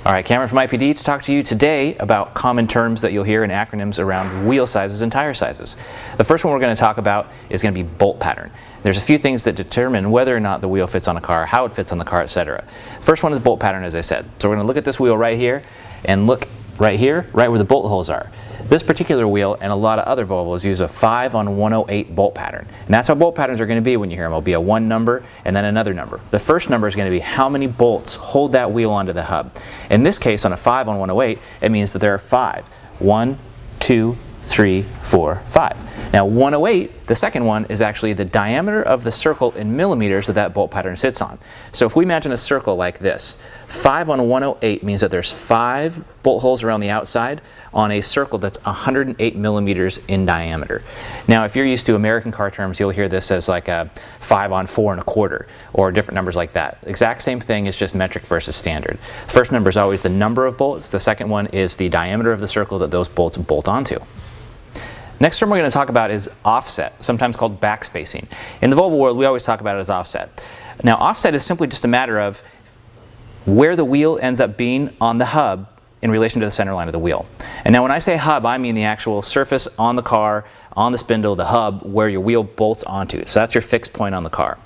All right, Cameron from IPD to talk to you today about common terms that you'll hear in acronyms around wheel sizes and tire sizes. The first one we're going to talk about is going to be bolt pattern. There's a few things that determine whether or not the wheel fits on a car, how it fits on the car, etc. First one is bolt pattern, as I said. So we're going to look at this wheel right here and look right here, right where the bolt holes are. This particular wheel and a lot of other Volvos use a 5/108 bolt pattern. And that's how bolt patterns are going to be when you hear them. It'll be a one number and then another number. The first number is going to be how many bolts hold that wheel onto the hub. In this case, on a 5/108, it means that there are 5. 1, 2, 3, 4, 5. Now 108, the second one, is actually the diameter of the circle in millimeters that that bolt pattern sits on. So if we imagine a circle like this, 5/108 means that there's 5 bolt holes around the outside on a circle that's 108 millimeters in diameter. Now if you're used to American car terms, you'll hear this as like a 5/4¼ or different numbers like that. Exact same thing, is just metric versus standard. First number is always the number of bolts. The second one is the diameter of the circle that those bolts bolt onto. Next term we're going to talk about is offset, sometimes called backspacing. In the Volvo world, we always talk about it as offset. Now offset is simply just a matter of where the wheel ends up being on the hub in relation to the center line of the wheel. And now when I say hub, I mean the actual surface on the car, on the spindle, the hub, where your wheel bolts onto. So that's your fixed point on the car.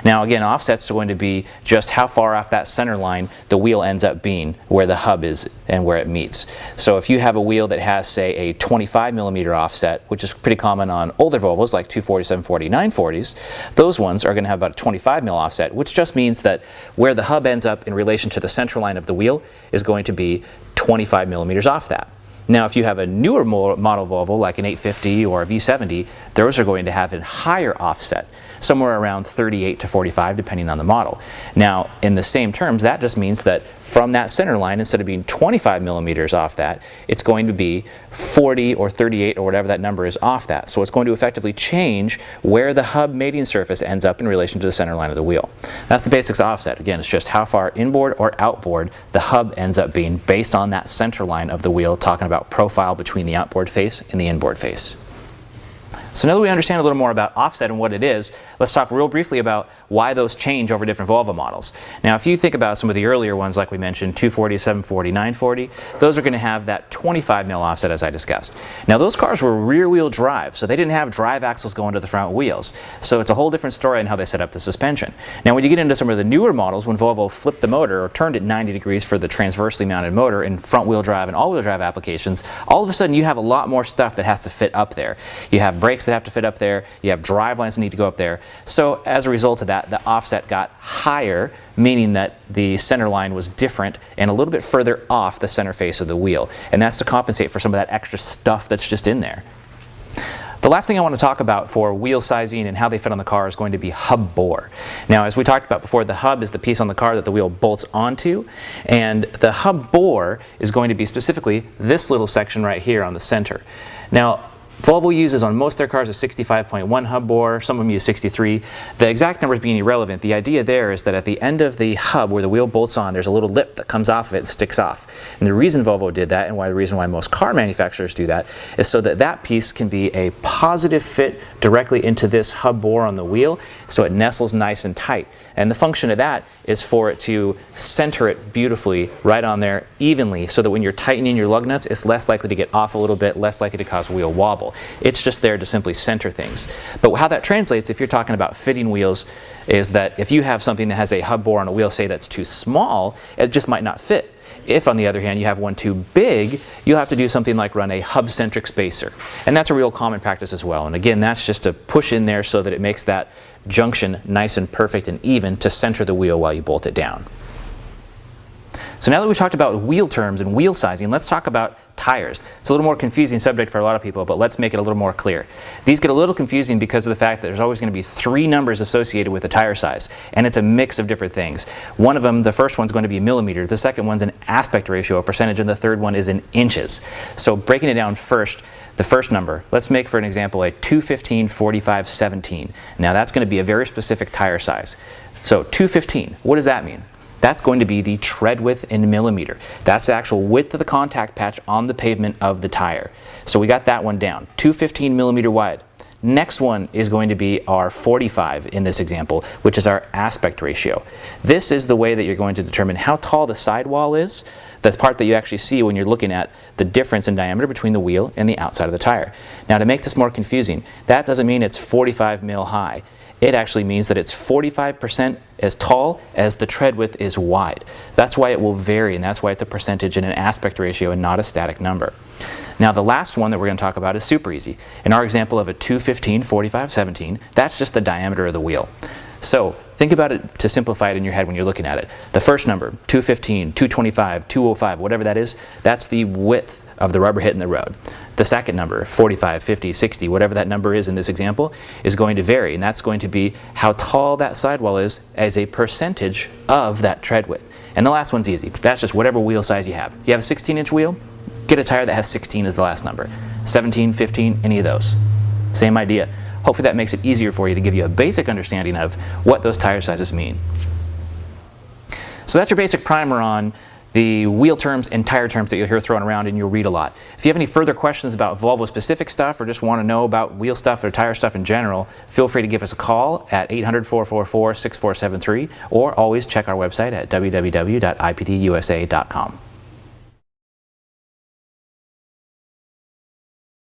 Now again, offset's going to be just how far off that center line the wheel ends up being, where the hub is and where it meets. So if you have a wheel that has, say, a 25 millimeter offset, which is pretty common on older Volvos like 240, 740, 940s, those ones are going to have about a 25 mil offset, which just means that where the hub ends up in relation to the central line of the wheel is going to be 25 millimeters off that. Now if you have a newer model Volvo like an 850 or a V70, those are going to have a higher offset, somewhere around 38 to 45 depending on the model. Now in the same terms, that just means that from that center line, instead of being 25 millimeters off that, it's going to be 40 or 38 or whatever that number is off that. So it's going to effectively change where the hub mating surface ends up in relation to the center line of the wheel. That's the basics of offset. Again, it's just how far inboard or outboard the hub ends up being based on that center line of the wheel, talking about profile between the outboard face and the inboard face. So now that we understand a little more about offset and what it is, let's talk real briefly about why those change over different Volvo models. Now if you think about some of the earlier ones like we mentioned, 240, 740, 940, those are going to have that 25 mil offset as I discussed. Now those cars were rear wheel drive, so they didn't have drive axles going to the front wheels. So it's a whole different story on how they set up the suspension. Now when you get into some of the newer models, when Volvo flipped the motor or turned it 90 degrees for the transversely mounted motor in front wheel drive and all wheel drive applications, all of a sudden you have a lot more stuff that has to fit up there. You have brakes that have to fit up there, you have drive lines that need to go up there. So as a result of that, the offset got higher, meaning that the center line was different and a little bit further off the center face of the wheel. And that's to compensate for some of that extra stuff that's just in there. The last thing I want to talk about for wheel sizing and how they fit on the car is going to be hub bore. Now as we talked about before, the hub is the piece on the car that the wheel bolts onto, and the hub bore is going to be specifically this little section right here on the center. Now Volvo uses on most of their cars a 65.1 hub bore, some of them use 63. The exact numbers being irrelevant, the idea there is that at the end of the hub where the wheel bolts on, there's a little lip that comes off of it and sticks off. And the reason Volvo did that, and the reason why most car manufacturers do that, is so that that piece can be a positive fit directly into this hub bore on the wheel, so it nestles nice and tight. And the function of that is for it to center it beautifully right on there evenly, so that when you're tightening your lug nuts, it's less likely to get off a little bit, less likely to cause wheel wobble. It's just there to simply center things. But how that translates, if you're talking about fitting wheels, is that if you have something that has a hub bore on a wheel, say that's too small, it just might not fit. If, on the other hand, you have one too big, you'll have to do something like run a hub-centric spacer. And that's a real common practice as well. And again, that's just to push in there so that it makes that junction nice and perfect and even to center the wheel while you bolt it down. So now that we've talked about wheel terms and wheel sizing, let's talk about tires. It's a little more confusing subject for a lot of people, but let's make it a little more clear. These get a little confusing because of the fact that there's always going to be 3 numbers associated with the tire size, and it's a mix of different things. One of them, the first one's going to be a millimeter, the second one's an aspect ratio, a percentage, and the third one is in inches. So breaking it down first, the first number, let's make for an example a 215 45 17. Now that's going to be a very specific tire size. So 215, what does that mean? That's going to be the tread width in millimeter. That's the actual width of the contact patch on the pavement of the tire. So we got that one down, 215 millimeter wide. Next one is going to be our 45 in this example, which is our aspect ratio. This is the way that you're going to determine how tall the sidewall is, the part that you actually see when you're looking at the difference in diameter between the wheel and the outside of the tire. Now, to make this more confusing, that doesn't mean it's 45 mil high. It actually means that it's 45% as tall as the tread width is wide. That's why it will vary, and that's why it's a percentage and an aspect ratio and not a static number. Now, the last one that we're going to talk about is super easy. In our example of a 215 45 17, that's just the diameter of the wheel. So think about it to simplify it in your head when you're looking at it. The first number, 215, 225, 205, whatever that is, that's the width of the rubber hitting the road. The second number, 45, 50, 60, whatever that number is in this example, is going to vary, and that's going to be how tall that sidewall is as a percentage of that tread width. And the last one's easy. That's just whatever wheel size you have. You have a 16-inch wheel, get a tire that has 16 as the last number. 17, 15, any of those. Same idea. Hopefully that makes it easier for you to give you a basic understanding of what those tire sizes mean. So that's your basic primer on the wheel terms and tire terms that you'll hear thrown around and you'll read a lot. If you have any further questions about Volvo specific stuff or just want to know about wheel stuff or tire stuff in general, feel free to give us a call at 800-444-6473 or always check our website at www.ipdusa.com.